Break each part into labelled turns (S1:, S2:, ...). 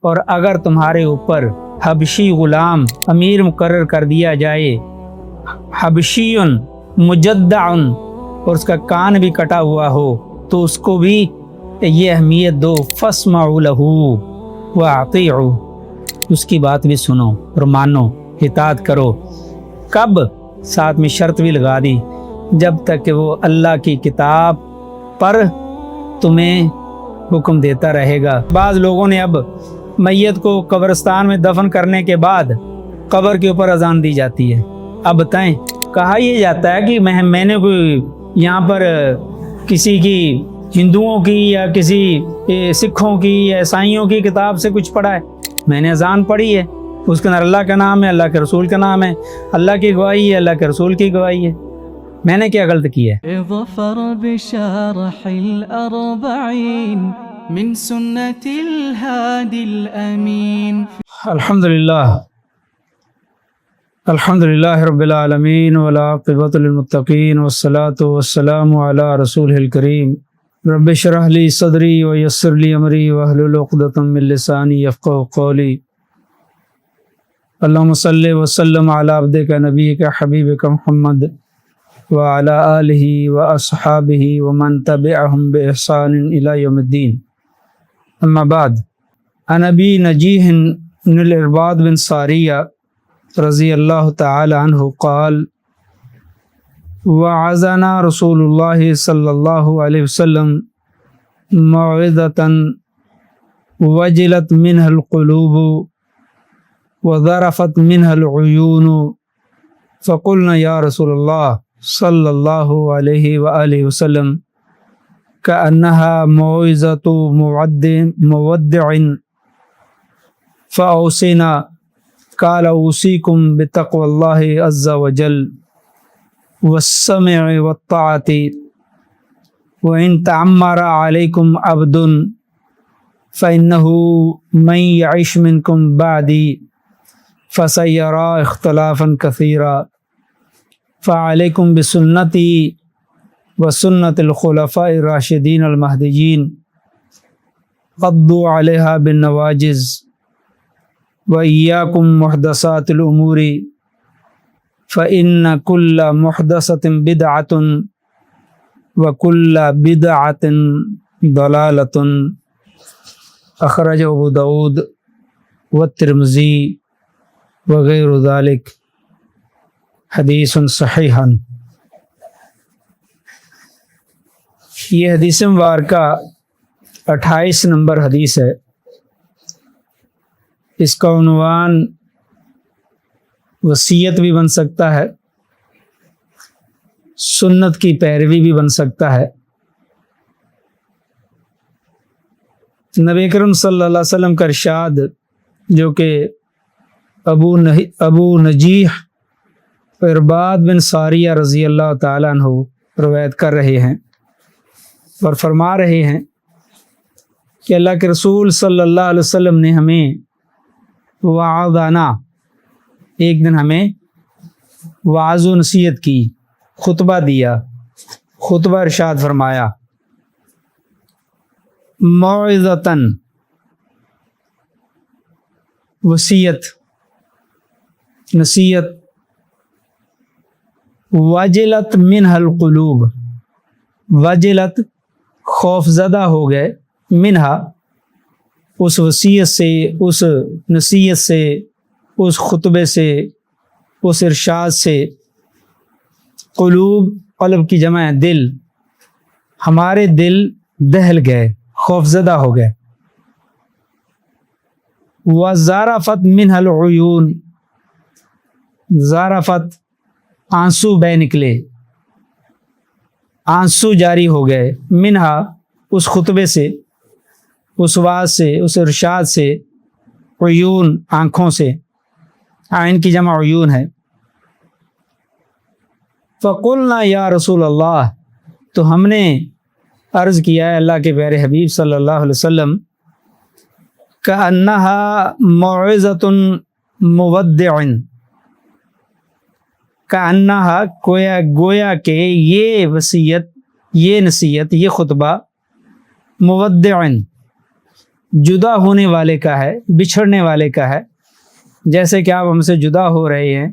S1: اور اگر تمہارے اوپر حبشی غلام امیر مقرر کر دیا جائے، حبشیٌ مجدعٌ، اور اس کا کان بھی کٹا ہوا ہو، تو اس کو بھی یہ اہمیت دو، فاسمعوا لہ واطیعوا، اس کی بات بھی سنو اور مانو، اطاعت کرو۔ کب؟ ساتھ میں شرط بھی لگا دی، جب تک کہ وہ اللہ کی کتاب پر تمہیں حکم دیتا رہے گا۔ بعض لوگوں نے اب میت کو قبرستان میں دفن کرنے کے بعد قبر کے اوپر اذان دی جاتی ہے۔ اب بتائیں، کہا یہ جاتا ہے کہ میں نے کوئی یہاں پر کسی کی ہندوؤں کی یا کسی سکھوں کی یا عیسائیوں کی کتاب سے کچھ پڑھا ہے، میں نے اذان پڑھی ہے، اس کے اندر اللہ کا نام ہے، اللہ کے رسول کا نام ہے، اللہ کی گواہی ہے، اللہ کے رسول کی گواہی ہے، میں نے کیا غلط کیا ہے؟
S2: ظفر بشرح الأربعين من سنة الهادي الأمين۔
S1: الحمد للہ رب العالمین والعاقبۃ للمتقین والصلاة والسلام علی رسولہ الکریم۔ رب اشرح لی صدری ویسر لی امری واحلل عقدۃ من لسانی یفقہوا قولی۔ اللہم صلی وسلم علی عبدک نبیک حبیبک محمد وعلی آلہ واصحابہ ومن تبعہم بإحسان الی یوم الدین۔ اما بعد، عن ابی نجیح بن العرباض بن ساریہ رضی اللہ تعالی عنہ قال وعظنا رسول اللہ صلی اللہ علیہ وسلم موعظۃ وجلت منها القلوب وذرفت منها العیون فقلنا یا رسول اللہ صلی اللہ علیہ وآلہ وسلم كأنها موعظۃ مودع فأوصنا قال اوصیکم بتقوی اللہ عز وجل والسمع والطاعۃ وإن تعمر علیکم عبد فإنه من یعش منکم بعدی فسیرى اختلافا کثیرا فعلیکم بسنتی وسنة الخلفاء الراشدین المہدیین عضوا علیہا بالنواجذ وَإِيَّاكُمْ مُحْدَثَاتِ الْأُمُورِ فَإِنَّ كُلَّ مُحْدَثَةٍ بِدْعَةٌ وَكُلَّ بِدْعَةٍ ضَلَالَةٌ اخرجہ ابو داؤد والترمذی وغیر ذلک حدیث صحیح۔ یہ حدیث مبارکہ 28 نمبر حدیث ہے۔ اس کا عنوان وصیت بھی بن سکتا ہے، سنت کی پیروی بھی بن سکتا ہے۔ نبی اکرم صلی اللہ علیہ وسلم کا ارشاد جو کہ ابو نجیح عرباض بن ساریہ رضی اللہ تعالیٰ عنہ روایت کر رہے ہیں اور فرما رہے ہیں کہ اللہ کے رسول صلی اللہ علیہ وسلم نے ہمیں وعظنا، ایک دن ہمیں وعظ و نصیحت کی، خطبہ دیا، خطبہ ارشاد فرمایا، موعظۃً، وصیت، نصیحت، وجلت منها القلوب، وجلت خوف زدہ ہو گئے، منہا اس وصیت سے، اس نصیحت سے، اس خطبے سے، اس ارشاد سے، قلوب، قلب کی جمع ہے دل، ہمارے دل دہل گئے، خوف زدہ ہو گئے۔ وَزَارَفَتْ مِنْهَا الْعُيُونَ، زارفت، آنسو بہ نکلے، آنسو جاری ہو گئے، منہا اس خطبے سے، اس واز سے، اس ارشاد سے، عیون، آنکھوں سے، عین کی جمع عیون ہے۔ فقلنا یا رسول اللہ، تو ہم نے عرض کیا ہے اللہ کے پیارے حبیب صلی اللہ علیہ وسلم، کأنہا موعظۃ مودع، کأنہا گویا کہ یہ وصیت، یہ نصیحت، یہ خطبہ، مودع، جدا ہونے والے کا ہے، بچھڑنے والے کا ہے. جیسے کہ آپ ہم سے جدا ہو رہے ہیں،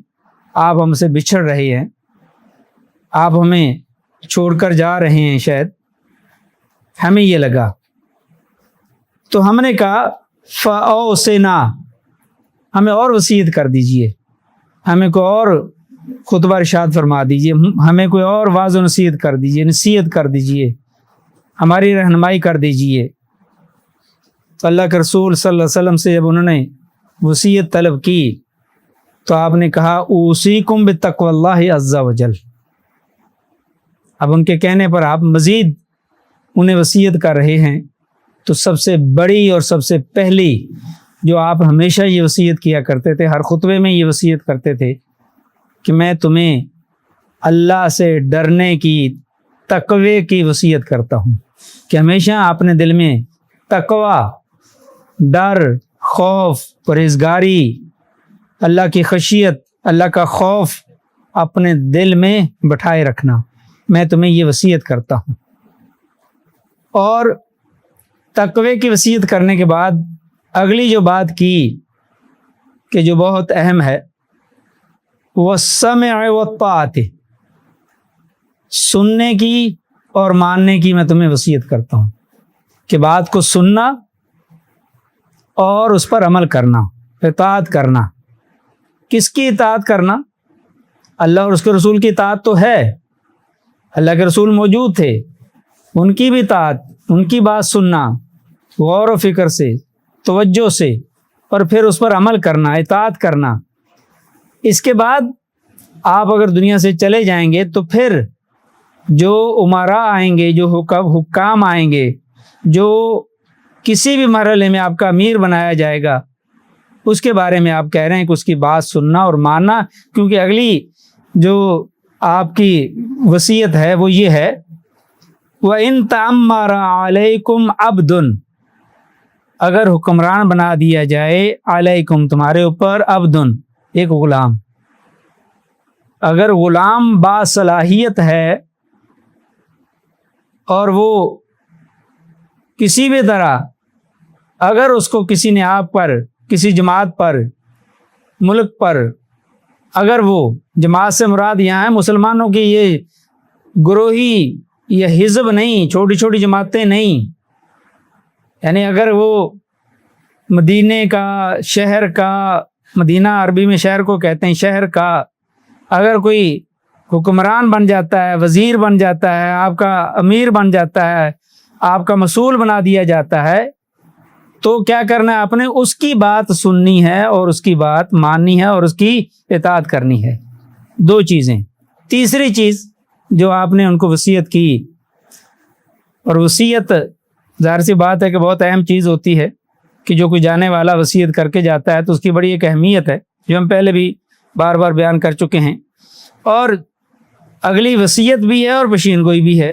S1: آپ ہم سے بچھڑ رہے ہیں، آپ ہمیں چھوڑ کر جا رہے ہیں، شاید ہمیں یہ لگا. تو ہم نے کہا فَأَوْصِنَا، ہمیں اور وصیت کر دیجئے، ہمیں کوئی اور خطبہ ارشاد فرما دیجئے، ہمیں کوئی اور واعظ و نصیحت کر دیجئے، نصیحت کر دیجئے، ہماری رہنمائی کر دیجئے. تو اللہ کے رسول صلی اللہ علیہ وسلم سے جب انہوں نے وصیت طلب کی تو آپ نے کہا اوصیکم بتقوی اللہ عز وجل. اب ان کے کہنے پر آپ مزید انہیں وصیت کر رہے ہیں. تو سب سے بڑی اور سب سے پہلی جو آپ ہمیشہ یہ وصیت کیا کرتے تھے، ہر خطبے میں یہ وصیت کرتے تھے کہ میں تمہیں اللہ سے ڈرنے کی، تقوی کی وصیت کرتا ہوں، کہ ہمیشہ اپنے دل میں تقوی، ڈر، خوف، پرہیزگاری، اللہ کی خشیت، اللہ کا خوف اپنے دل میں بٹھائے رکھنا، میں تمہیں یہ وصیت کرتا ہوں. اور تقوی کی وصیت کرنے کے بعد اگلی جو بات کی کہ جو بہت اہم ہے، وَالسَّمْعِ وَالطَّاعَةِ، سننے کی اور ماننے کی میں تمہیں وصیت کرتا ہوں، کہ بات کو سننا اور اس پر عمل کرنا، اطاعت کرنا. کس کی اطاعت کرنا؟ اللہ اور اس کے رسول کی اطاعت تو ہے، اللہ کے رسول موجود تھے، ان کی بھی اطاعت، ان کی بات سننا غور و فکر سے، توجہ سے، اور پھر اس پر عمل کرنا، اطاعت کرنا. اس کے بعد آپ اگر دنیا سے چلے جائیں گے تو پھر جو امراء آئیں گے، جو حکام آئیں گے، جو کسی بھی مرحلے میں آپ کا امیر بنایا جائے گا، اس کے بارے میں آپ کہہ رہے ہیں کہ اس کی بات سننا اور ماننا. کیونکہ اگلی جو آپ کی وصیت ہے وہ یہ ہے وَإِن تَأَمَّرَ عَلَيْكُمْ عَبْدٌ، اگر حکمران بنا دیا جائے علیکم، تمہارے اوپر، عبدن، ایک غلام. اگر غلام باصلاحیت ہے اور وہ کسی بھی طرح، اگر اس کو کسی نے آپ پر، کسی جماعت پر، ملک پر، اگر وہ جماعت سے مراد یہاں ہے مسلمانوں کی یہ گروہی، یہ حزب نہیں، چھوٹی چھوٹی جماعتیں نہیں، یعنی اگر وہ مدینے کا، شہر کا، مدینہ عربی میں شہر کو کہتے ہیں، شہر کا اگر کوئی حکمران بن جاتا ہے، وزیر بن جاتا ہے، آپ کا امیر بن جاتا ہے، آپ کا مسئول بنا دیا جاتا ہے، تو کیا کرنا ہے؟ آپ نے اس کی بات سننی ہے اور اس کی بات ماننی ہے اور اس کی اطاعت کرنی ہے. دو چیزیں. تیسری چیز جو آپ نے ان کو وصیت کی، اور وصیت ظاہر سی بات ہے کہ بہت اہم چیز ہوتی ہے، کہ جو کوئی جانے والا وصیت کر کے جاتا ہے تو اس کی بڑی ایک اہمیت ہے جو ہم پہلے بھی بار بار بیان کر چکے ہیں. اور اگلی وصیت بھی ہے اور پیشین گوئی بھی ہے.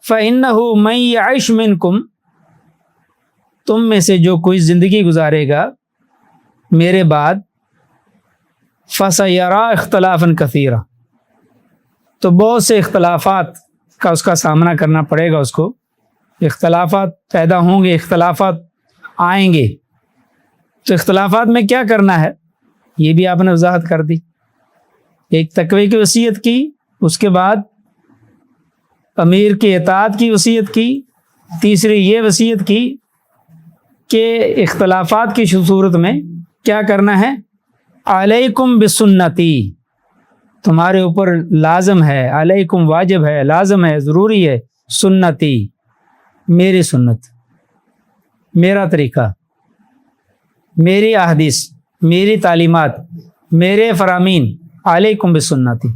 S1: فَإِنَّهُ مَن يَعِشْ مِنْكُمْ، تم میں سے جو کوئی زندگی گزارے گا میرے بعد، فَسَيَرَىٰ اخْتِلَافًا كَثِيرًا، تو بہت سے اختلافات کا اس کا سامنا کرنا پڑے گا. اس کو اختلافات پیدا ہوں گے، اختلافات آئیں گے. تو اختلافات میں کیا کرنا ہے یہ بھی آپ نے وضاحت کر دی. ایک تقوی کی وصیت کی، اس کے بعد امیر کی اطاعت کی وصیت کی، تیسری یہ وصیت کی کہ اختلافات کی صورت میں کیا کرنا ہے، علیکم بسنتی، تمہارے اوپر لازم ہے، علیکم واجب ہے، لازم ہے، ضروری ہے، سنتی، میری سنت، میرا طریقہ، میری احادیث، میری تعلیمات، میرے فرامین، علیکم بسنتی،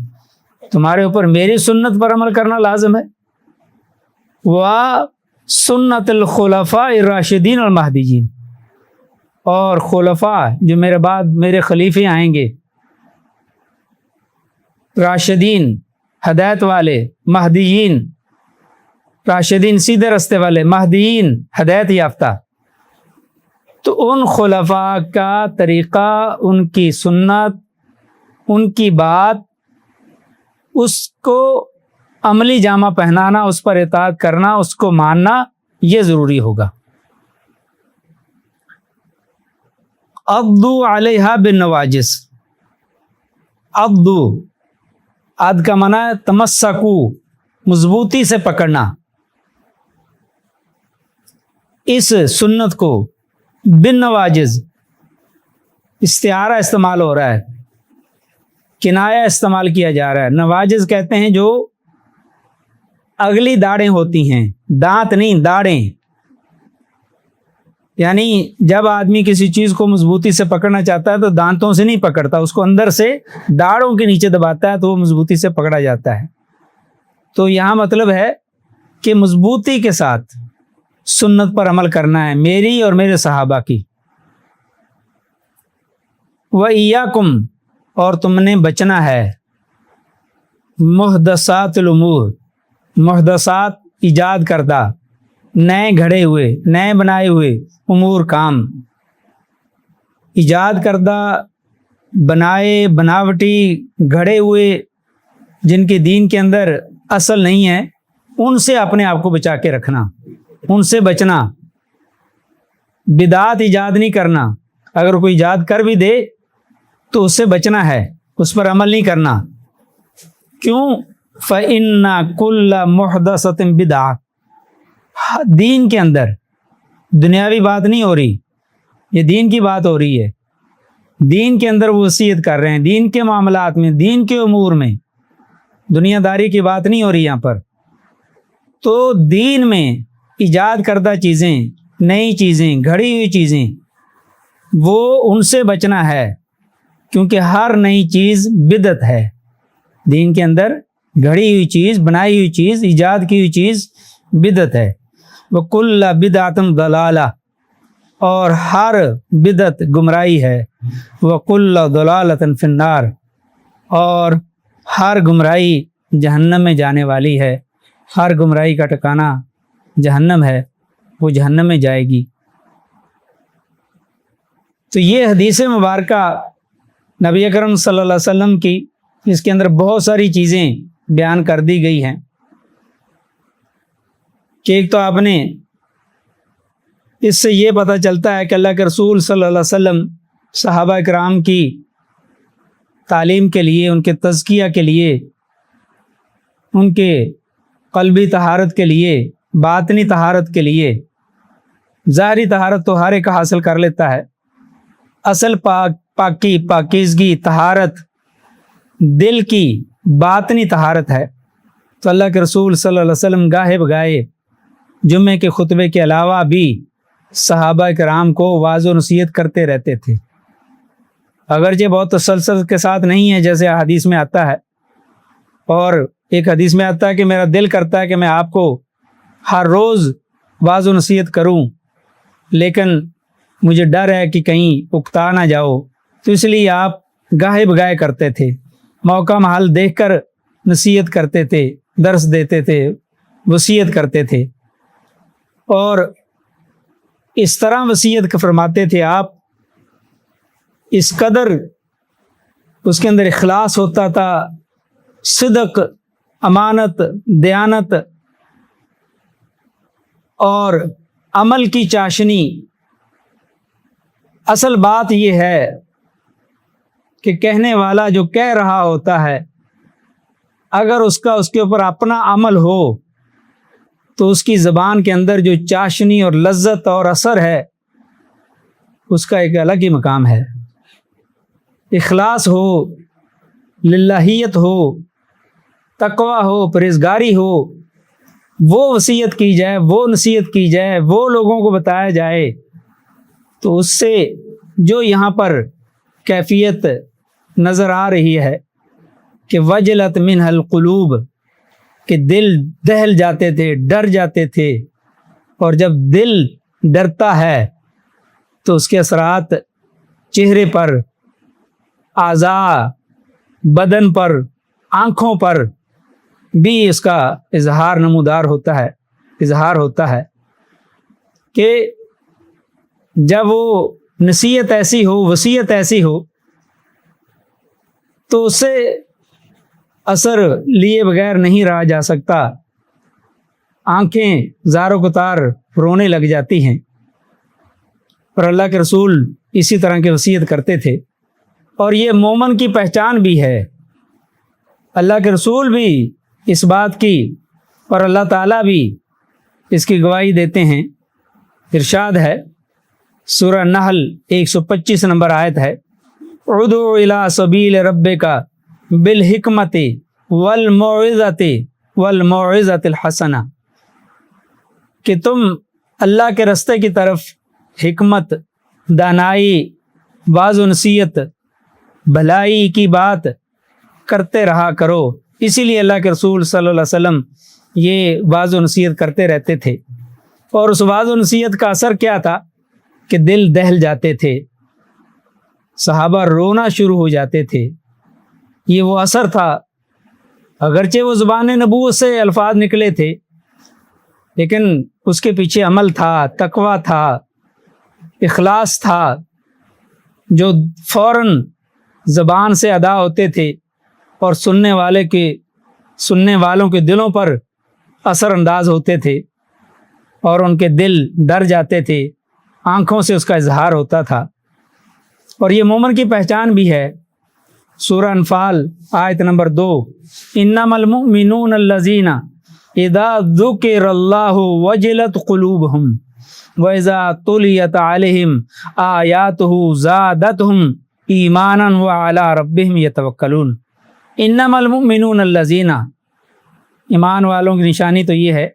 S1: تمہارے اوپر میری سنت پر عمل کرنا لازم ہے. سنت الخلفاء الراشدین المہدیین، اور خلفاء جو میرے بعد میرے خلیفے آئیں گے، راشدین ہدایت والے، مہدیین راشدین سیدھے رستے والے، مہدیین ہدایت یافتہ، تو ان خلفاء کا طریقہ، ان کی سنت، ان کی بات، اس کو عملی جامہ پہنانا، اس پر اطاعت کرنا، اس کو ماننا، یہ ضروری ہوگا۔ عضو علیہا بالنواجس، عضو، عد کا معنی ہے تمسکو، مضبوطی سے پکڑنا، اس سنت کو، بالنواجز استعارہ استعمال ہو رہا ہے، کنایا استعمال کیا جا رہا ہے۔ نواجز کہتے ہیں جو اگلی داڑیں ہوتی ہیں، دانت نہیں، داڑیں، یعنی جب آدمی کسی چیز کو مضبوطی سے پکڑنا چاہتا ہے تو دانتوں سے نہیں پکڑتا، اس کو اندر سے داڑوں کے نیچے دباتا ہے تو وہ مضبوطی سے پکڑا جاتا ہے۔ تو یہاں مطلب ہے کہ مضبوطی کے ساتھ سنت پر عمل کرنا ہے، میری اور میرے صحابہ کی۔ وَإِيَّاكُمْ، اور تم نے بچنا ہے، محدثات الامور، محدثات ایجاد کردہ، نئے گھڑے ہوئے، نئے بنائے ہوئے امور، کام ایجاد کردہ، بنائے، بناوٹی، گھڑے ہوئے، جن کے دین کے اندر اصل نہیں ہے، ان سے اپنے آپ کو بچا کے رکھنا، ان سے بچنا، بدعات ایجاد نہیں کرنا، اگر کوئی ایجاد کر بھی دے تو اس سے بچنا ہے، اس پر عمل نہیں کرنا۔ کیوں؟ فَإِنَّ كُلَّ مُحْدَثَةٍ بِدْعَةٍ، دین کے اندر دنیاوی بات نہیں ہو رہی، یہ دین کی بات ہو رہی ہے، دین کے اندر وہ وصیت کر رہے ہیں، دین کے معاملات میں، دین کے امور میں، دنیا داری کی بات نہیں ہو رہی یہاں پر۔ تو دین میں ایجاد کردہ چیزیں، نئی چیزیں، گھڑی ہوئی چیزیں، وہ ان سے بچنا ہے، کیونکہ ہر نئی چیز بدعت ہے۔ دین کے اندر گھڑی ہوئی چیز، بنائی ہوئی چیز، ایجاد کی ہوئی چیز بدعت ہے۔ وَكُلَّ بِدْعَةٍ ضَلَالَةٍ، اور ہر بدعت گمراہی ہے۔ وَكُلَّ ضَلَالَةٍ فِي النَّارِ، اور ہر گمراہی جہنم میں جانے والی ہے، ہر گمراہی کا ٹھکانہ جہنم ہے، وہ جہنم میں جائے گی۔ تو یہ حدیث مبارکہ نبی اکرم صلی اللہ علیہ وسلم کی، اس کے اندر بہت ساری چیزیں بیان کر دی گئی ہیں کہ ایک تو آپ نے اس سے یہ پتہ چلتا ہے کہ اللہ کے رسول صلی اللہ علیہ وسلم صحابہ کرام کی تعلیم کے لیے، ان کے تزکیہ کے لیے، ان کے قلبی طہارت کے لیے، باطنی طہارت کے لیے، ظاہری طہارت تو ہر ایک حاصل کر لیتا ہے، اصل پاکی، پاکیزگی، طہارت دل کی باطنی طہارت ہے۔ تو اللہ کے رسول صلی اللہ علیہ وسلم گاہے بگاہے جمعے کے خطبے کے علاوہ بھی صحابہ کرام کو واعظ و نصیحت کرتے رہتے تھے، اگرچہ بہت تسلسل کے ساتھ نہیں ہے جیسے حدیث میں آتا ہے، اور ایک حدیث میں آتا ہے کہ میرا دل کرتا ہے کہ میں آپ کو ہر روز واعظ و نصیحت کروں، لیکن مجھے ڈر ہے کہ کہیں اکتا نہ جاؤ، تو اس لیے آپ گاہے بگاہے کرتے تھے، موقع محل دیکھ کر نصیحت کرتے تھے، درس دیتے تھے، وصیت کرتے تھے، اور اس طرح وصیت فرماتے تھے آپ، اس قدر اس کے اندر اخلاص ہوتا تھا، صدق، امانت، دیانت اور عمل کی چاشنی۔ اصل بات یہ ہے کہ کہنے والا جو کہہ رہا ہوتا ہے، اگر اس کے اوپر اپنا عمل ہو تو اس کی زبان کے اندر جو چاشنی اور لذت اور اثر ہے، اس کا ایک الگ ہی مقام ہے۔ اخلاص ہو، للہیت ہو، تقوی ہو، پرہیزگاری ہو، وہ وصیت کی جائے، وہ نصیحت کی جائے، وہ لوگوں کو بتایا جائے، تو اس سے جو یہاں پر کیفیت نظر آ رہی ہے کہ وجلت منہ القلوب، کہ دل دہل جاتے تھے، ڈر جاتے تھے، اور جب دل ڈرتا ہے تو اس کے اثرات چہرے پر، اعضاء بدن پر، آنکھوں پر بھی اس کا اظہار نمودار ہوتا ہے، اظہار ہوتا ہے کہ جب وہ نصیحت ایسی ہو، وصیت ایسی ہو، تو اس سے اثر لیے بغیر نہیں رہا جا سکتا۔ آنکھیں زاروں قطار رونے لگ جاتی ہیں. اور اللہ کے رسول اسی طرح کی وصیت کرتے تھے. اور یہ مومن کی پہچان بھی ہے. اللہ کے رسول بھی اس بات کی اور اللہ تعالیٰ بھی اس کی گواہی دیتے ہیں. ارشاد ہے سورہ نحل 125 نمبر آیت ہے، ادعو الی سبیل ربک بالحکمت والموعظۃ الحسنہ، کہ تم اللہ کے راستے کی طرف حکمت، دانائی، واعظ و نصیحت، بھلائی کی بات کرتے رہا کرو. اسی لیے اللہ کے رسول صلی اللہ علیہ وسلم یہ واعظ و نصیحت کرتے رہتے تھے. اور اس واعظ و نصیحت کا اثر کیا تھا کہ دل دہل جاتے تھے، صحابہ رونا شروع ہو جاتے تھے. یہ وہ اثر تھا. اگرچہ وہ زبان نبوت سے الفاظ نکلے تھے، لیکن اس کے پیچھے عمل تھا، تقویٰ تھا، اخلاص تھا، جو فوراً زبان سے ادا ہوتے تھے اور سننے والوں کے دلوں پر اثر انداز ہوتے تھے اور ان کے دل ڈر جاتے تھے، آنکھوں سے اس کا اظہار ہوتا تھا. اور یہ مومن کی پہچان بھی ہے. سورہ انفال آیت نمبر 2، انما المؤمنون الذین اذا ذکر اللہ وجلت قلوبہم واذا تلیت علیہم آیاتہ زادتہم ایمانا وعلی ربہم یتوکلون. انما المؤمنون الذین، ایمان والوں کی نشانی تو یہ ہے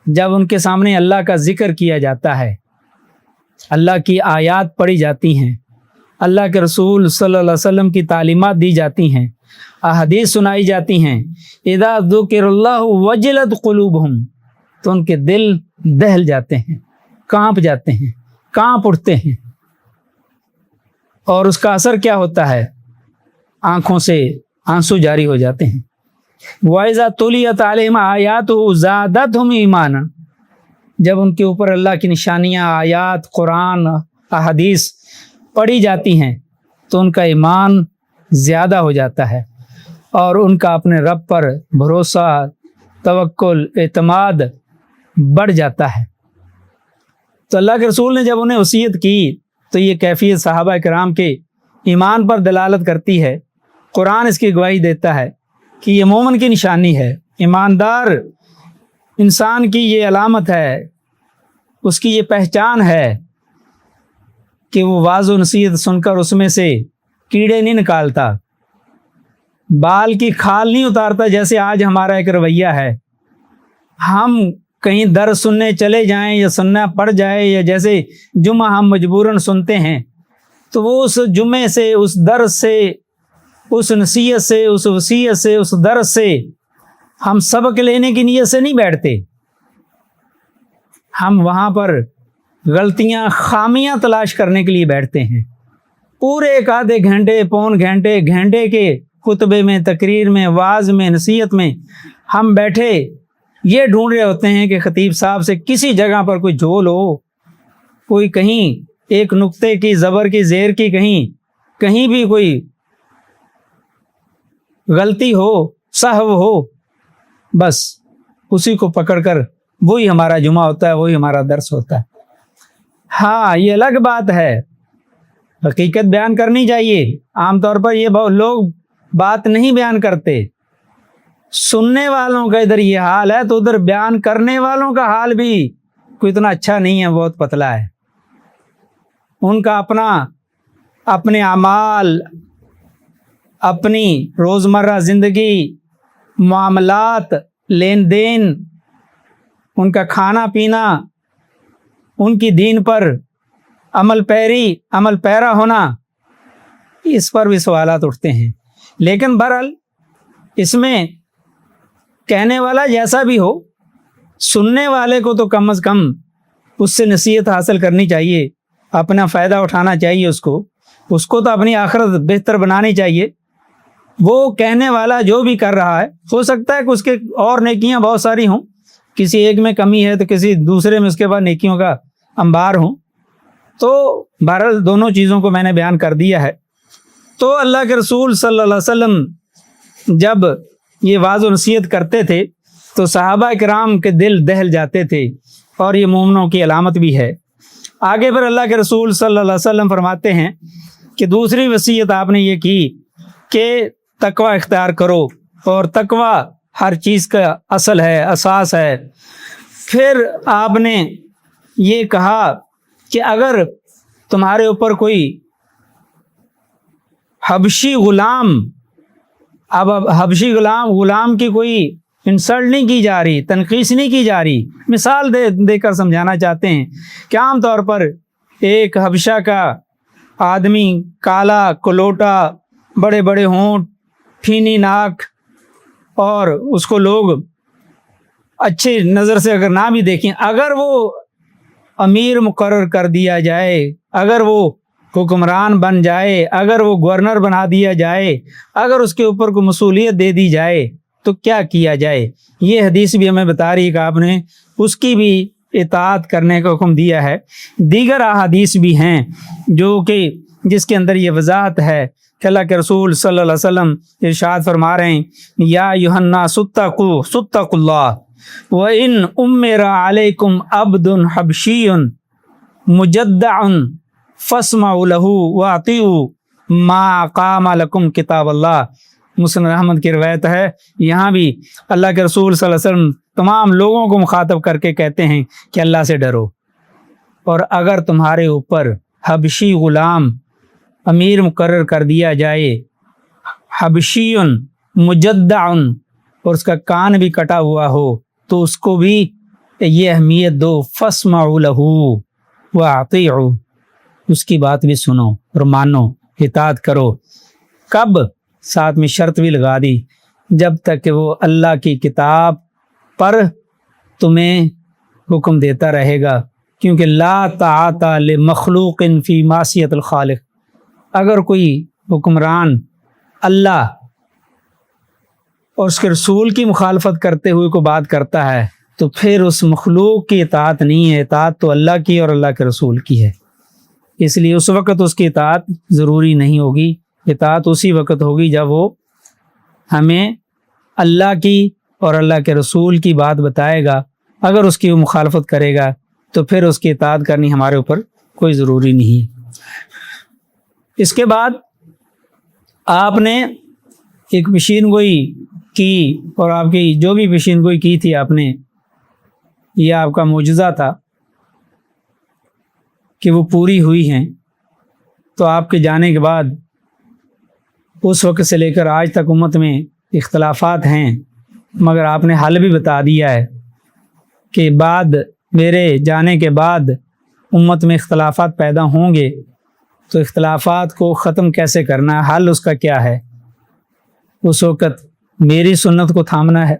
S1: جب ان کے سامنے اللہ کا ذکر کیا جاتا ہے، اللہ کی آیات پڑھی جاتی ہیں، اللہ کے رسول صلی اللہ علیہ وسلم کی تعلیمات دی جاتی ہیں، احادیث سنائی جاتی ہیں، اذا ذکر اللہ وجلت قلوبہم، تو ان کے دل دہل جاتے ہیں، کانپ جاتے ہیں، کانپ اٹھتے ہیں. اور اس کا اثر کیا ہوتا ہے؟ آنکھوں سے آنسو جاری ہو جاتے ہیں. وَإِذَا تُلِيَتْ عَلَيْهِمْ آيَاتُهُ زَادَتْهُمْ ایمانا، جب ان کے اوپر اللہ کی نشانیاں، آیات، قرآن، احادیث پڑھی جاتی ہیں تو ان کا ایمان زیادہ ہو جاتا ہے اور ان کا اپنے رب پر بھروسہ، توکل، اعتماد بڑھ جاتا ہے. تو اللہ کے رسول نے جب انہیں وصیت کی تو یہ کیفیت صحابہ کرام کے ایمان پر دلالت کرتی ہے. قرآن اس کی گواہی دیتا ہے کہ یہ مومن کی نشانی ہے. ایماندار انسان کی یہ علامت ہے، اس کی یہ پہچان ہے کہ وہ واعظ و نصیحت سن کر اس میں سے کیڑے نہیں نکالتا، بال کی کھال نہیں اتارتا جیسے آج ہمارا ایک رویہ ہے. ہم کہیں درس سننے چلے جائیں یا سننا پڑ جائے، یا جیسے جمعہ ہم مجبوراً سنتے ہیں، تو وہ اس جمعے سے، اس درس سے، اس نصیحت سے، اس وصیت سے، اس درس سے ہم سبق لینے کی نیت سے نہیں بیٹھتے. ہم وہاں پر غلطیاں، خامیاں تلاش کرنے کے لیے بیٹھتے ہیں. پورے ایک آدھے گھنٹے، پون گھنٹے کے خطبے میں، تقریر میں، واعظ میں، نصیحت میں ہم بیٹھے یہ ڈھونڈ رہے ہوتے ہیں کہ خطیب صاحب سے کسی جگہ پر کوئی جھول ہو، کوئی کہیں ایک نقطے کی، زبر کی، زیر کی، کہیں بھی کوئی غلطی ہو، سہو ہو، بس اسی کو پکڑ کر وہی ہمارا جمعہ ہوتا ہے، وہی ہمارا درس ہوتا ہے. ہاں، یہ الگ بات ہے، حقیقت بیان کرنی چاہیے. عام طور پر یہ لوگ بات نہیں بیان کرتے. سننے والوں کا ادھر یہ حال ہے تو ادھر بیان کرنے والوں کا حال بھی کوئی اتنا اچھا نہیں ہے، بہت پتلا ہے. ان کا اپنے اعمال، اپنی روزمرہ زندگی، معاملات، لین دین، ان کا کھانا پینا، ان کی دین پر عمل پیرا ہونا، اس پر بھی سوالات اٹھتے ہیں. لیکن بہرحال اس میں کہنے والا جیسا بھی ہو، سننے والے کو تو کم از کم اس سے نصیحت حاصل کرنی چاہیے، اپنا فائدہ اٹھانا چاہیے. اس کو تو اپنی آخرت بہتر بنانی چاہیے. وہ کہنے والا جو بھی کر رہا ہے، ہو سکتا ہے کہ اس کے اور نیکیاں بہت ساری ہوں، کسی ایک میں کمی ہے تو کسی دوسرے میں اس کے بعد نیکیوں کا انبار ہوں. تو بہرحال دونوں چیزوں کو میں نے بیان کر دیا ہے. تو اللہ کے رسول صلی اللہ علیہ وسلم جب یہ واعظ و نصیحت کرتے تھے تو صحابہ کرام کے دل دہل جاتے تھے، اور یہ مومنوں کی علامت بھی ہے۔ آگے پھر اللہ کے رسول صلی اللہ علیہ وسلم فرماتے ہیں کہ دوسری وصیت آپ نے یہ کی کہ تقوی اختیار کرو، اور تقوی ہر چیز کا اصل ہے، اساس ہے۔ پھر آپ نے یہ کہا کہ اگر تمہارے اوپر کوئی حبشی غلام، اب حبشی غلام کی کوئی انسلٹ نہیں کی جا رہی، تنقیص نہیں کی جا رہی، مثال دے کر سمجھانا چاہتے ہیں کہ عام طور پر ایک حبشہ کا آدمی کالا کلوٹا، بڑے بڑے ہونٹ، پھینی ناک، اور اس کو لوگ اچھی نظر سے اگر نہ بھی دیکھیں، اگر وہ امیر مقرر کر دیا جائے، اگر وہ حکمران بن جائے، اگر وہ گورنر بنا دیا جائے، اگر اس کے اوپر کوئی مصولیت دے دی جائے تو کیا کیا جائے؟ یہ حدیث بھی ہمیں بتا رہی ہے کہ آپ نے اس کی بھی اطاعت کرنے کا حکم دیا ہے۔ دیگر احادیث بھی ہیں جس کے اندر یہ وضاحت ہے کہ اللہ کے رسول صلی اللہ علیہ وسلم ارشاد فرما رہے ہیں، یا ایھا الناس اتقوا اللہ وَإِنْ أُمِّرَ عَلَيْكُمْ عَبْدٌ حَبْشِيٌّ مُجَدَّعٌ فَاسْمَعُوا لَهُ وَأَطِيعُوا مَا قَامَ لَكُمْ کتاب اللہ۔ مسلم احمد کی روایت ہے۔ یہاں بھی اللہ کے رسول صلی اللہ علیہ وسلم تمام لوگوں کو مخاطب کر کے کہتے ہیں کہ اللہ سے ڈرو، اور اگر تمہارے اوپر حبشی غلام امیر مقرر کر دیا جائے، حبشی مجدع، اور اس کا کان بھی کٹا ہوا ہو، تو اس کو بھی یہ اہمیت دو، فاسمعوا لہ واطیعوا، اس کی بات بھی سنو اور مانو، اطاعت کرو۔ کب؟ ساتھ میں شرط بھی لگا دی، جب تک کہ وہ اللہ کی کتاب پر تمہیں حکم دیتا رہے گا، کیونکہ لا طاعت لمخلوق فی معصیت الخالق۔ اگر کوئی حکمران اللہ اور اس کے رسول کی مخالفت کرتے ہوئے کو بات کرتا ہے تو پھر اس مخلوق کی اطاعت نہیں ہے، اطاعت تو اللہ کی اور اللہ کے رسول کی ہے۔ اس لیے اس وقت اس کی اطاعت ضروری نہیں ہوگی، اطاعت اسی وقت ہوگی جب وہ ہمیں اللہ کی اور اللہ کے رسول کی بات بتائے گا۔ اگر اس کی وہ مخالفت کرے گا تو پھر اس کی اطاعت کرنی ہمارے اوپر کوئی ضروری نہیں۔ اس کے بعد آپ نے ایک پیشین گوئی کی، اور آپ کی جو بھی پیشین گوئی کی تھی آپ نے، یہ آپ کا معجزہ تھا کہ وہ پوری ہوئی ہیں۔ تو آپ کے جانے کے بعد اس وقت سے لے کر آج تک امت میں اختلافات ہیں، مگر آپ نے حل بھی بتا دیا ہے کہ میرے جانے کے بعد امت میں اختلافات پیدا ہوں گے، تو اختلافات کو ختم کیسے کرنا ہے، حل اس کا کیا ہے؟ اس وقت میری سنت کو تھامنا ہے،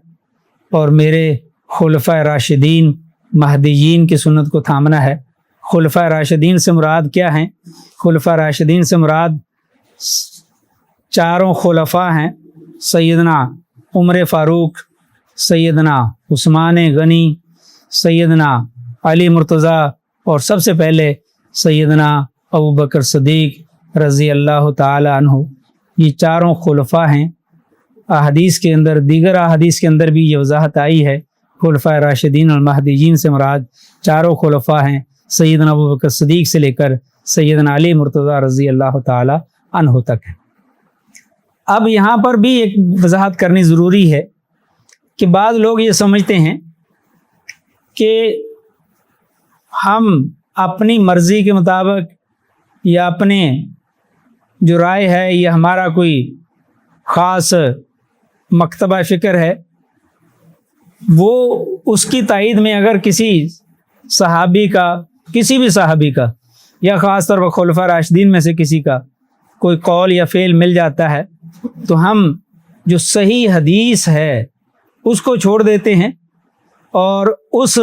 S1: اور میرے خلفۂ راشدین مہدیین کی سنت کو تھامنا ہے۔ خلفۂ راشدین سے مراد کیا ہیں؟ خلفۂ راشدین سے مراد چاروں خلفاء ہیں، سیدنا عمر فاروق، سیدنا عثمان غنی، سیدنا علی مرتضیٰ، اور سب سے پہلے سیدنا ابوبکر صدیق رضی اللہ تعالی عنہ۔ یہ چاروں خلفاء ہیں۔ احادیث کے اندر، دیگر احادیث کے اندر بھی یہ وضاحت آئی ہے، خلفاء راشدین اور مہدیین سے مراد چاروں خلفاء ہیں، سیدنا ابوبکر صدیق سے لے کر سیدنا علی مرتضیٰ رضی اللہ تعالی عنہ تک ہے۔ اب یہاں پر بھی ایک وضاحت کرنی ضروری ہے کہ بعض لوگ یہ سمجھتے ہیں کہ ہم اپنی مرضی کے مطابق یا اپنے جو رائے ہے یا ہمارا کوئی خاص مکتبہ فکر ہے، وہ اس کی تائید میں اگر کسی صحابی کا، کسی بھی صحابی کا، یا خاص طور پر خلفاء راشدین میں سے کسی کا کوئی قول یا فعل مل جاتا ہے، تو ہم جو صحیح حدیث ہے اس کو چھوڑ دیتے ہیں، اور اس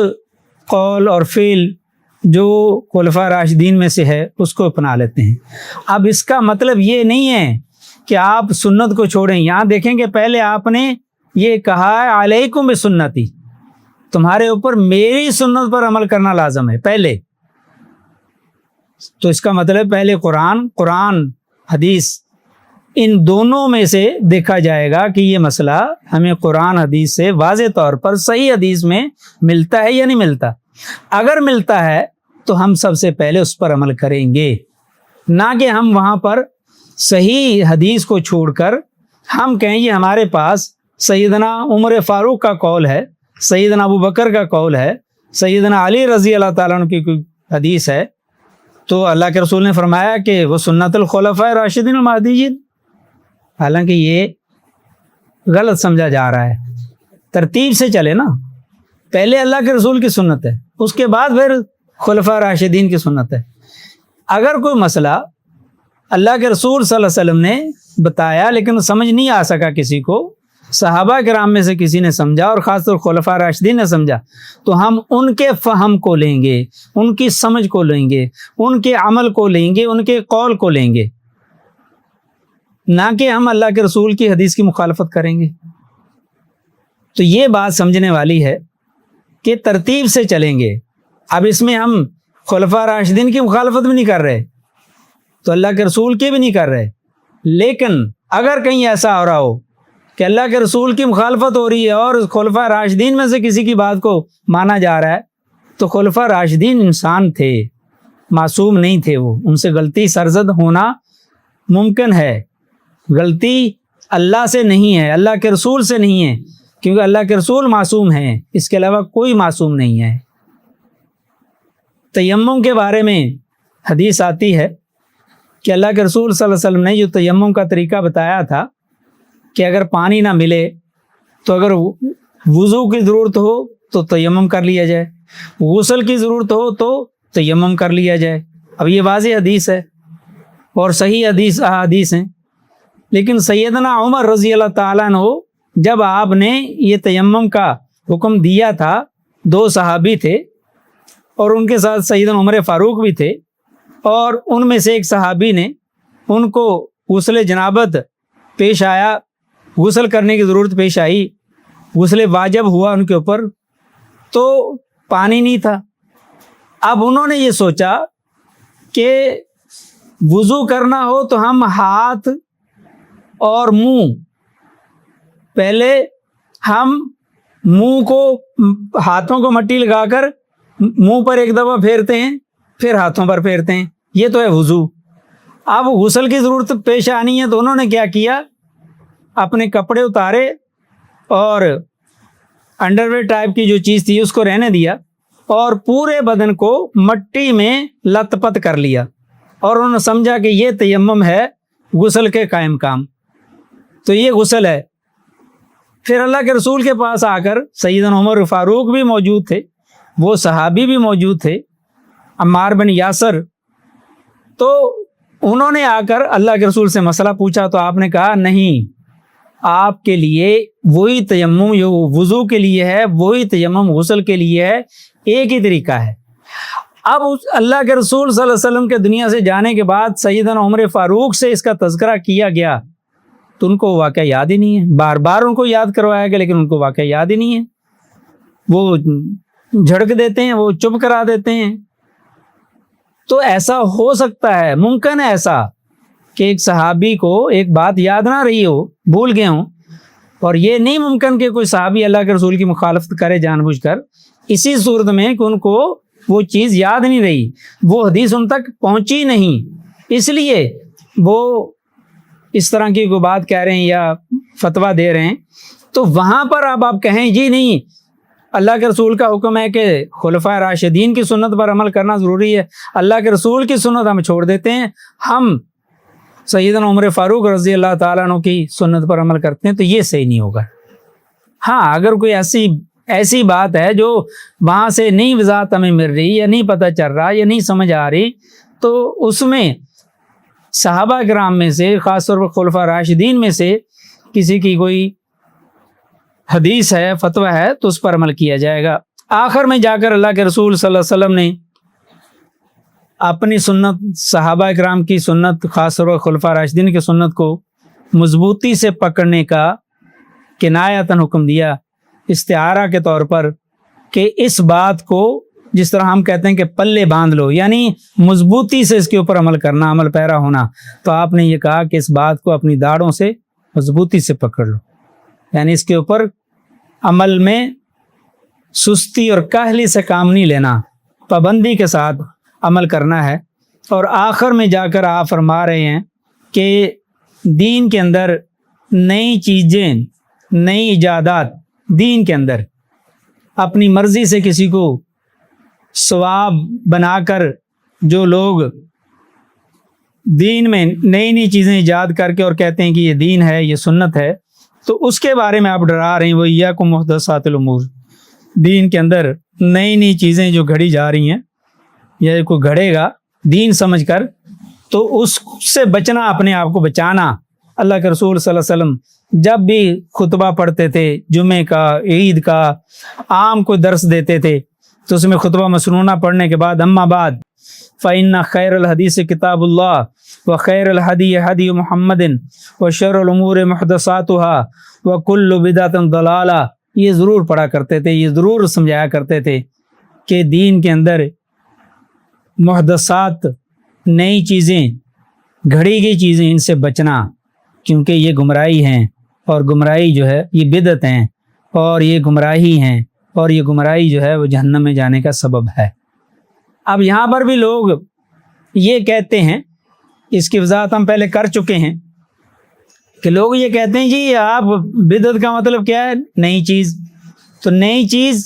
S1: قول اور فعل جو خلفاء راشدین میں سے ہے اس کو اپنا لیتے ہیں۔ اب اس کا مطلب یہ نہیں ہے کہ آپ سنت کو چھوڑیں۔ یہاں دیکھیں کہ پہلے آپ نے یہ کہا ہے علیکم بسنتی، تمہارے اوپر میری سنت پر عمل کرنا لازم ہے پہلے۔ تو اس کا مطلب پہلے قرآن حدیث ان دونوں میں سے دیکھا جائے گا کہ یہ مسئلہ ہمیں قرآن حدیث سے واضح طور پر صحیح حدیث میں ملتا ہے یا نہیں ملتا۔ اگر ملتا ہے تو ہم سب سے پہلے اس پر عمل کریں گے، نہ کہ ہم وہاں پر صحیح حدیث کو چھوڑ کر ہم کہیں یہ ہمارے پاس سیدنا عمر فاروق کا قول ہے، سیدنا ابو بکر کا قول ہے، سیدنا علی رضی اللہ تعالیٰ عنہ کی کوئی حدیث ہے، تو اللہ کے رسول نے فرمایا کہ وہ سنت الخلفاء راشدین المہدیین۔ حالانکہ یہ غلط سمجھا جا رہا ہے، ترتیب سے چلے نا، پہلے اللہ کے رسول کی سنت ہے، اس کے بعد پھر خلفاء راشدین کی سنت ہے۔ اگر کوئی مسئلہ اللہ کے رسول صلی اللہ علیہ وسلم نے بتایا لیکن سمجھ نہیں آ سکا کسی کو، صحابہ کرام میں سے کسی نے سمجھا اور خاص طور خلفاء راشدین نے سمجھا، تو ہم ان کے فہم کو لیں گے، ان کی سمجھ کو لیں گے، ان کے عمل کو لیں گے، ان کے قول کو لیں گے، نہ کہ ہم اللہ کے رسول کی حدیث کی مخالفت کریں گے۔ تو یہ بات سمجھنے والی ہے کہ ترتیب سے چلیں گے۔ اب اس میں ہم خلفاء راشدین کی مخالفت بھی نہیں کر رہے تو اللہ کے رسول کی بھی نہیں کر رہے، لیکن اگر کہیں ایسا ہو رہا ہو کہ اللہ کے رسول کی مخالفت ہو رہی ہے اور خلفاء راشدین میں سے کسی کی بات کو مانا جا رہا ہے، تو خلفاء راشدین انسان تھے، معصوم نہیں تھے، وہ ان سے غلطی سرزد ہونا ممکن ہے، غلطی اللہ سے نہیں ہے، اللہ کے رسول سے نہیں ہے، کیونکہ اللہ کے رسول معصوم ہیں، اس کے علاوہ کوئی معصوم نہیں ہے۔ تیمم کے بارے میں حدیث آتی ہے کہ اللہ کے رسول صلی اللہ علیہ وسلم نے جو تیمم کا طریقہ بتایا تھا کہ اگر پانی نہ ملے تو اگر وضو کی ضرورت ہو تو تیمم کر لیا جائے، غسل کی ضرورت ہو تو تیمم کر لیا جائے۔ اب یہ واضح حدیث ہے اور صحیح احادیث ہیں، لیکن سیدنا عمر رضی اللہ تعالیٰ عنہ جب آپ نے یہ تیمم کا حکم دیا تھا، 2 صحابی تھے اور ان کے ساتھ سیدنا عمر فاروق بھی تھے، اور ان میں سے ایک صحابی نے ان کو غسل جنابت پیش آیا، غسل کرنے کی ضرورت پیش آئی، غسل واجب ہوا ان کے اوپر، تو پانی نہیں تھا۔ اب انہوں نے یہ سوچا کہ وضو کرنا ہو تو ہم ہاتھ اور منہ، پہلے ہم منہ کو، ہاتھوں کو مٹی لگا کر منہ پر ایک دفعہ پھیرتے ہیں، پھر ہاتھوں پر پھیرتے ہیں، یہ تو ہے وضو۔ اب غسل کی ضرورت پیش آنی ہے تو انہوں نے کیا کیا، اپنے کپڑے اتارے اور انڈر ویئر ٹائپ کی جو چیز تھی اس کو رہنے دیا اور پورے بدن کو مٹی میں لت پت کر لیا، اور انہوں نے سمجھا کہ یہ تیمم ہے غسل کے قائم کام، تو یہ غسل ہے۔ پھر اللہ کے رسول کے پاس آ کر سیدنا عمر فاروق بھی موجود تھے، وہ صحابی بھی موجود تھے، عمار بن یاسر، تو انہوں نے آ کر اللہ کے رسول سے مسئلہ پوچھا تو آپ نے کہا نہیں، آپ کے لیے وہی تیمم جو وضو کے لیے ہے وہی تیمم غسل کے لیے ہے، ایک ہی طریقہ ہے۔ اب اللہ کے رسول صلی اللہ علیہ وسلم کے دنیا سے جانے کے بعد سیدنا عمر فاروق سے اس کا تذکرہ کیا گیا تو ان کو واقعہ یاد ہی نہیں ہے، بار بار ان کو یاد کروایا گیا لیکن ان کو واقعہ یاد ہی نہیں ہے، وہ جھڑک دیتے ہیں، وہ چپ کرا دیتے ہیں۔ تو ایسا ہو سکتا ہے، ممکن ہے ایسا کہ ایک صحابی کو ایک بات یاد نہ رہی ہو، بھول گئے ہوں، اور یہ نہیں ممکن کہ کوئی صحابی اللہ کے رسول کی مخالفت کرے جان بوجھ کر، اسی صورت میں کہ ان کو وہ چیز یاد نہیں رہی، وہ حدیث ان تک پہنچی نہیں، اس لیے وہ اس طرح کی کوئی بات کہہ رہے ہیں یا فتویٰ دے رہے ہیں، تو وہاں پر اب آپ کہیں جی نہیں، اللہ کے رسول کا حکم ہے کہ خلفاء راشدین کی سنت پر عمل کرنا ضروری ہے، اللہ کے رسول کی سنت ہم چھوڑ دیتے ہیں، ہم سیدنا عمر فاروق رضی اللہ تعالیٰ عنہ کی سنت پر عمل کرتے ہیں، تو یہ صحیح نہیں ہوگا۔ ہاں اگر کوئی ایسی بات ہے جو وہاں سے نہیں وضاحت ہمیں مل رہی یا نہیں پتہ چل رہا یا نہیں سمجھ آ رہی، تو اس میں صحابہ کرام میں سے خاص طور پر خلفاء راشدین میں سے کسی کی کوئی حدیث ہے، فتویٰ ہے، تو اس پر عمل کیا جائے گا۔ آخر میں جا کر اللہ کے رسول صلی اللہ علیہ وسلم نے اپنی سنت، صحابہ کرام کی سنت، خاص طور پر خلفاء راشدین کی سنت کو مضبوطی سے پکڑنے کا کنایتاً حکم دیا، استعارہ کے طور پر، کہ اس بات کو جس طرح ہم کہتے ہیں کہ پلے باندھ لو، یعنی مضبوطی سے اس کے اوپر عمل کرنا، عمل پیرا ہونا، تو آپ نے یہ کہا کہ اس بات کو اپنی داڑھوں سے مضبوطی سے پکڑ لو، یعنی اس کے اوپر عمل میں سستی اور کاہلی سے کام نہیں لینا، پابندی کے ساتھ عمل کرنا ہے۔ اور آخر میں جا کر آپ فرما رہے ہیں کہ دین کے اندر نئی چیزیں، نئی ایجادات دین کے اندر اپنی مرضی سے کسی کو ثواب بنا کر جو لوگ دین میں نئی نئی چیزیں ایجاد کر کے اور کہتے ہیں کہ یہ دین ہے، یہ سنت ہے، تو اس کے بارے میں آپ ڈرا رہے ہیں، وہ ایاکم محدثات الامور، دین کے اندر نئی نئی چیزیں جو گھڑی جا رہی ہیں یا کوئی گھڑے گا دین سمجھ کر، تو اس سے بچنا، اپنے آپ کو بچانا۔ اللہ کے رسول صلی اللہ علیہ وسلم جب بھی خطبہ پڑھتے تھے، جمعے کا، عید کا، عام کوئی درس دیتے تھے، تو اس میں خطبہ مسنونہ پڑھنے کے بعد اما بعد فإن خیر الحدیث کتاب اللہ وخیر الہدی ہدی محمد وشر الامور محدثاتها وکل بدعۃ ضلالہ، یہ ضرور پڑھا کرتے تھے، یہ ضرور سمجھایا کرتے تھے کہ دین کے اندر محدثات، نئی چیزیں، گھڑی گئی چیزیں، ان سے بچنا، کیونکہ یہ گمراہی ہیں، اور گمراہی جو ہے یہ بدعت ہیں، اور یہ گمراہی ہیں، اور یہ گمراہی جو ہے وہ جہنم میں جانے کا سبب ہے۔ اب یہاں پر بھی لوگ یہ کہتے ہیں، اس کی وضاحت ہم پہلے کر چکے ہیں، کہ لوگ یہ کہتے ہیں جی آپ بدعت کا مطلب کیا ہے؟ نئی چیز۔ تو نئی چیز،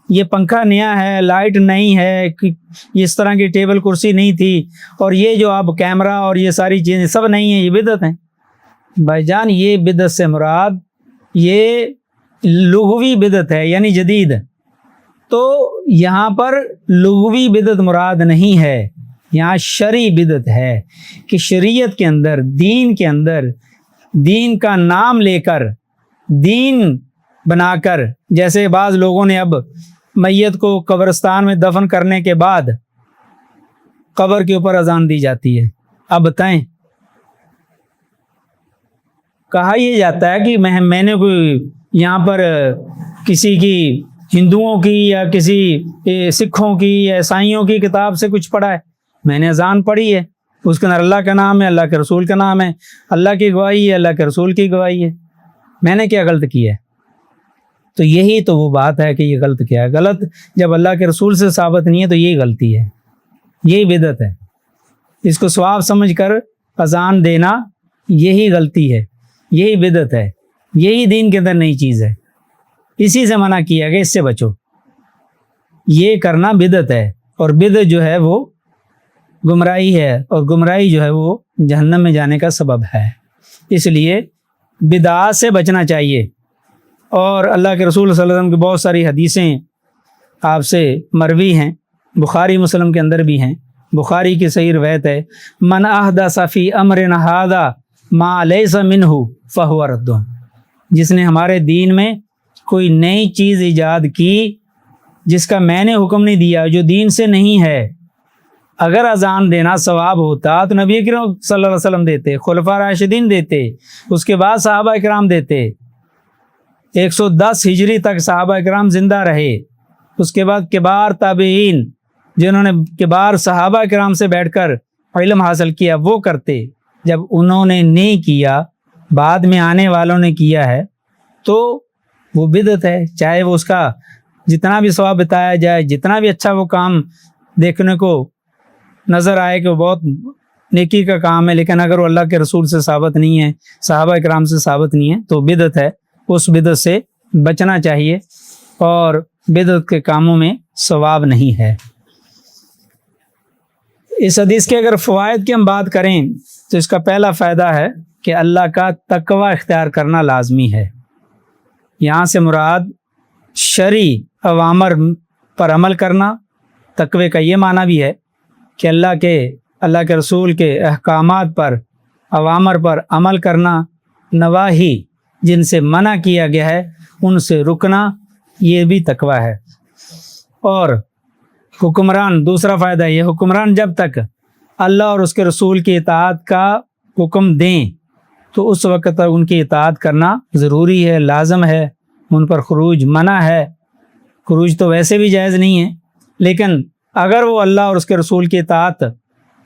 S1: یہ پنکھا نیا ہے، لائٹ نئی ہے، اس طرح کی ٹیبل کرسی نہیں تھی، اور یہ جو آپ کیمرہ اور یہ ساری چیزیں سب نہیں ہیں، یہ بدعت ہیں۔ بھائی جان، یہ بدعت سے مراد یہ لغوی بدعت ہے، یعنی جدید۔ تو یہاں پر لغوی بدعت مراد نہیں ہے، یہاں شرعی بدعت ہے، کہ شریعت کے اندر، دین کے اندر، دین کا نام لے کر، دین بنا کر، جیسے بعض لوگوں نے اب میت کو قبرستان میں دفن کرنے کے بعد قبر کے اوپر اذان دی جاتی ہے۔ اب بتائیں، کہا یہ جاتا ہے کہ میں نے کوئی یہاں پر کسی کی، ہندوؤں کی یا کسی سکھوں کی یا عیسائیوں کی کتاب سے کچھ پڑھا ہے، میں نے اذان پڑھی ہے، اس کے اندر اللہ کا نام ہے، اللہ کے رسول کا نام ہے، اللہ کی گواہی ہے، اللہ کے رسول کی گواہی ہے، میں نے کیا غلط کیا ہے؟ تو یہی تو وہ بات ہے کہ یہ غلط کیا ہے۔ غلط جب اللہ کے رسول سے ثابت نہیں ہے تو یہی غلطی ہے، یہی بدعت ہے۔ اس کو ثواب سمجھ کر اذان دینا یہی غلطی ہے، یہی بدعت ہے، یہی دین کے اندر نئی چیز ہے، اسی سے منع کیا گیا، اس سے بچو۔ یہ کرنا بدعت ہے، اور بدعت جو ہے وہ گمراہی ہے، اور گمراہی جو ہے وہ جہنم میں جانے کا سبب ہے۔ اس لیے بدعات سے بچنا چاہیے۔ اور اللہ کے رسول صلی اللہ علیہ وسلم کی بہت ساری حدیثیں آپ سے مروی ہیں، بخاری مسلم کے اندر بھی ہیں۔ بخاری کی صحیح روایت ہے، من احدث فی امرنا ھذا ما لیس منہ فہو رد، جس نے ہمارے دین میں کوئی نئی چیز ایجاد کی جس کا میں نے حکم نہیں دیا، جو دین سے نہیں ہے۔ اگر اذان دینا ثواب ہوتا تو نبی کریم صلی اللہ علیہ وسلم دیتے، خلفاء راشدین دیتے، اس کے بعد صحابہ کرام دیتے۔ 110 ہجری تک صحابہ کرام زندہ رہے، اس کے بعد کبار تابعین جنہوں نے کبار صحابہ کرام سے بیٹھ کر علم حاصل کیا وہ کرتے۔ جب انہوں نے نہیں کیا، بعد میں آنے والوں نے کیا ہے، تو وہ بدعت ہے، چاہے وہ اس کا جتنا بھی ثواب بتایا جائے، جتنا بھی اچھا وہ کام دیکھنے کو نظر آئے کہ وہ بہت نیکی کا کام ہے، لیکن اگر وہ اللہ کے رسول سے ثابت نہیں ہے، صحابہ کرام سے ثابت نہیں ہے، تو بدعت ہے۔ اس بدعت سے بچنا چاہیے، اور بدعت کے کاموں میں ثواب نہیں ہے۔ اس حدیث کے اگر فوائد کی ہم بات کریں تو اس کا پہلا فائدہ ہے کہ اللہ کا تقوی اختیار کرنا لازمی ہے۔ یہاں سے مراد شرعی اوامر پر عمل کرنا۔ تقوی کا یہ معنی بھی ہے کہ اللہ کے رسول کے احکامات پر، اوامر پر عمل کرنا، نواہی جن سے منع کیا گیا ہے ان سے رکنا، یہ بھی تقوی ہے۔ اور حکمران، دوسرا فائدہ یہ، حکمران جب تک اللہ اور اس کے رسول کی اطاعت کا حکم دیں تو اس وقت تک ان کی اطاعت کرنا ضروری ہے، لازم ہے۔ ان پر خروج منع ہے، خروج تو ویسے بھی جائز نہیں ہے، لیکن اگر وہ اللہ اور اس کے رسول کی اطاعت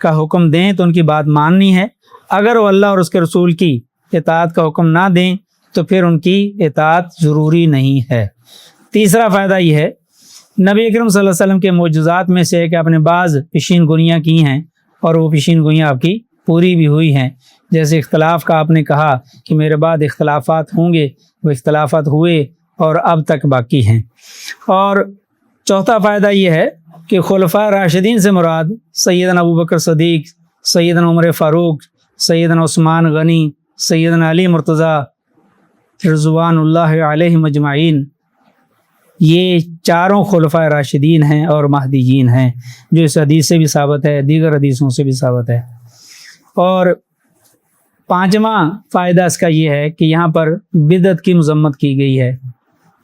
S1: کا حکم دیں تو ان کی بات ماننی ہے، اگر وہ اللہ اور اس کے رسول کی اطاعت کا حکم نہ دیں تو پھر ان کی اطاعت ضروری نہیں ہے۔ تیسرا فائدہ یہ ہے، نبی اکرم صلی اللہ علیہ وسلم کے معجزات میں سے ہے کہ آپ نے بعض پیشین گوئیاں کی ہیں اور وہ پیشین گوئیاں آپ کی پوری بھی ہوئی ہیں، جیسے اختلاف کا آپ نے کہا کہ میرے بعد اختلافات ہوں گے، وہ اختلافات ہوئے اور اب تک باقی ہیں۔ اور چوتھا فائدہ یہ ہے کہ خلفاء راشدین سے مراد سیدنا ابوبکر صدیق، سیدنا عمر فاروق، سیدنا عثمان غنی، سیدنا علی مرتضیٰ رضوان اللہ علیہم اجمعین، یہ چاروں خلفاء راشدین ہیں اور مہدیین ہیں، جو اس حدیث سے بھی ثابت ہے، دیگر حدیثوں سے بھی ثابت ہے۔ اور پانچواں فائدہ اس کا یہ ہے کہ یہاں پر بدعت کی مذمت کی گئی ہے،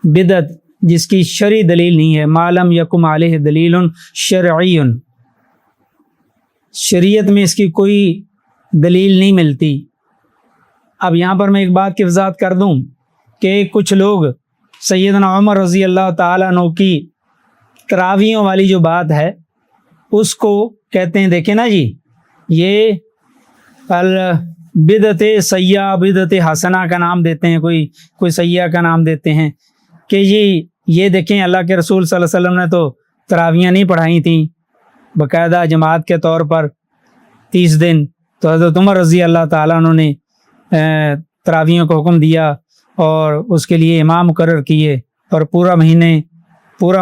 S1: بدعت جس کی شرعی دلیل نہیں ہے، معلم یکم علیہ دلیل شرعی، شریعت میں اس کی کوئی دلیل نہیں ملتی۔ اب یہاں پر میں ایک بات کی وضاحت کر دوں کہ کچھ لوگ سیدنا عمر رضی اللہ تعالیٰ عنہ کی تراویحوں والی جو بات ہے اس کو کہتے ہیں، دیکھیں نا جی، یہ بدعت سیاح بدعت حسنہ کا نام دیتے ہیں، کوئی سیاح کا نام دیتے ہیں کہ جی یہ دیکھیں اللہ کے رسول صلی اللہ علیہ وسلم نے تو تراویحیں نہیں پڑھائی تھیں باقاعدہ جماعت کے طور پر 30 دن، تو حضرت عمر رضی اللہ تعالیٰ عنہ نے تراویحوں کو حکم دیا اور اس کے لیے امام مقرر کیے اور پورا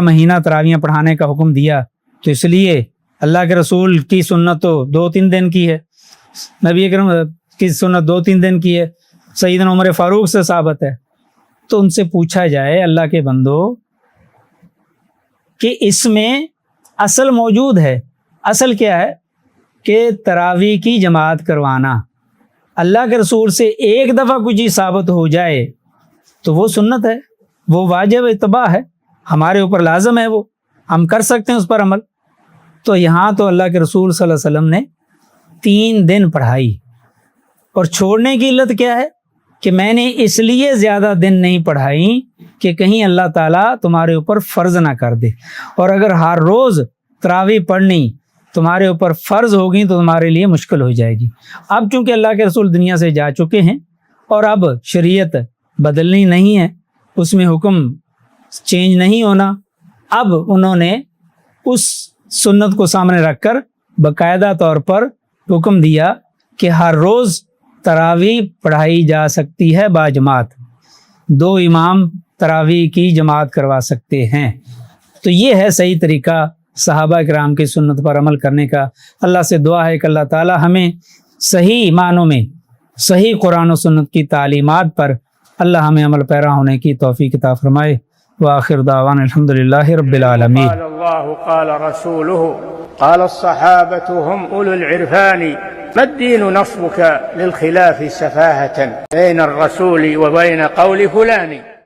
S1: مہینہ تراویحیں پڑھانے کا حکم دیا، تو اس لیے اللہ کے رسول کی سنت تو 2-3 دن کی ہے، نبی اکرم کی سنت 2-3 دن کی ہے، سیدنا عمر فاروق سے ثابت ہے۔ تو ان سے پوچھا جائے اللہ کے بندو کہ اس میں اصل موجود ہے، اصل کیا ہے کہ تراویح کی جماعت کروانا، اللہ کے رسول سے ایک دفعہ کوئی چیز ثابت ہو جائے تو وہ سنت ہے، وہ واجب اتباع ہے، ہمارے اوپر لازم ہے، وہ ہم کر سکتے ہیں اس پر عمل۔ تو یہاں تو اللہ کے رسول صلی اللہ علیہ وسلم نے 3 دن پڑھائی، اور چھوڑنے کی علت کیا ہے کہ میں نے اس لیے زیادہ دن نہیں پڑھائی کہ کہیں اللہ تعالیٰ تمہارے اوپر فرض نہ کر دے، اور اگر ہر روز تراویح پڑھنی تمہارے اوپر فرض ہوگی تو تمہارے لیے مشکل ہو جائے گی۔ اب چونکہ اللہ کے رسول دنیا سے جا چکے ہیں اور اب شریعت بدلنی نہیں ہے، اس میں حکم چینج نہیں ہونا، اب انہوں نے اس سنت کو سامنے رکھ کر باقاعدہ طور پر حکم دیا کہ ہر روز تراویح پڑھائی جا سکتی ہے باجماعت، 2 امام تراویح کی جماعت کروا سکتے ہیں۔ تو یہ ہے صحیح طریقہ صحابہ کرام کی سنت پر عمل کرنے کا۔ اللہ سے دعا ہے کہ اللہ تعالی ہمیں صحیح معنوں میں صحیح قرآن و سنت کی تعلیمات پر اللہ ہمیں عمل پیرا ہونے کی توفیق عطا فرمائے۔ وآخر دعوانا الحمدللہ رب العالمین۔
S3: قال اللہ قال رسولہ قال الصحابة هم أولو العرفان ما الدين نصبك للخلاف سفاهة بين الرسول وبين قول فلان